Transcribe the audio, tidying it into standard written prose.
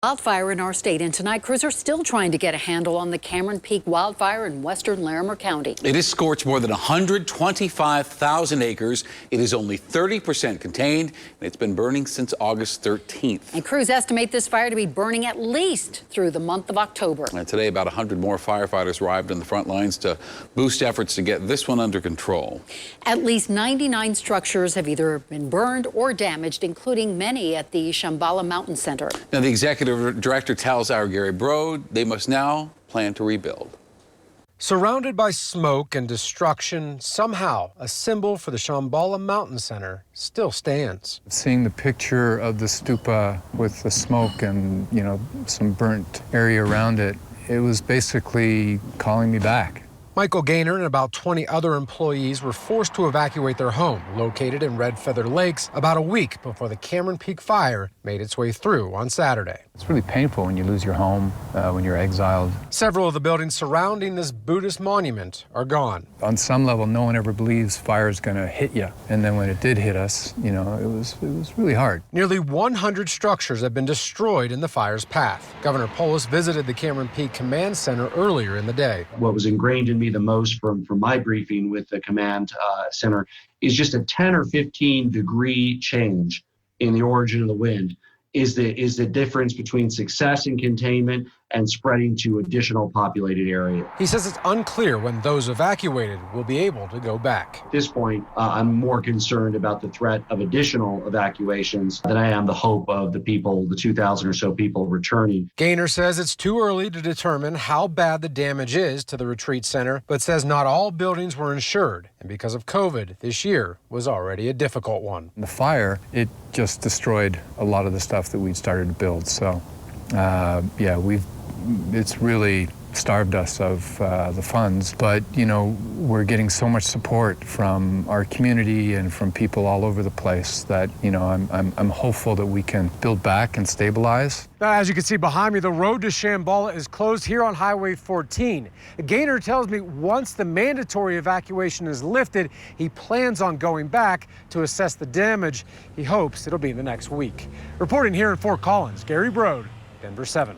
Wildfire in our state, and tonight crews are still trying to get a handle on the Cameron Peak wildfire in western Larimer County. It has scorched more than 125,000 acres. It is only 30% contained, and it's been burning since August 13th. And crews estimate this fire to be burning at least through the month of October. And today, about 100 more firefighters arrived on the front lines to boost efforts to get this one under control. At least 99 structures have either been burned or damaged, including many at the Shambhala Mountain Center. Now, the executive director tells our Gary Brode they must now plan to rebuild. Surrounded by smoke and destruction, somehow a symbol for the Shambhala Mountain Center still stands. Seeing the picture of the stupa with the smoke and, some burnt area around it, it was basically calling me back. Michael Gaynor and about 20 other employees were forced to evacuate their home, located in Red Feather Lakes, about a week before the Cameron Peak fire made its way through on Saturday. It's really painful when you lose your home, when you're exiled. Several of the buildings surrounding this Buddhist monument are gone. On some level, no one ever believes fire is going to hit you. And then when it did hit us, it was really hard. Nearly 100 structures have been destroyed in the fire's path. Governor Polis visited the Cameron Peak Command Center earlier in the day. What was ingrained in me the most from my briefing with the command center is just a 10 or 15 degree change in the origin of the wind is the difference between success in containment and spreading to additional populated area. He says it's unclear when those evacuated will be able to go back. At this point, I'm more concerned about the threat of additional evacuations than I am the hope of the 2,000 or so people returning. Gaynor says it's too early to determine how bad the damage is to the retreat center, but says not all buildings were insured. And because of COVID, this year was already a difficult one. The fire, it just destroyed a lot of the stuff that we'd started to build. So, it's really starved us of the funds, but we're getting so much support from our community and from people all over the place that I'm hopeful that we can build back and stabilize. Now, as you can see behind me, the road to Shambhala is closed here on Highway 14. Gaynor tells me once the mandatory evacuation is lifted, he plans on going back to assess the damage. He hopes it'll be in the next week. Reporting here in Fort Collins, Gary Brode, Denver 7.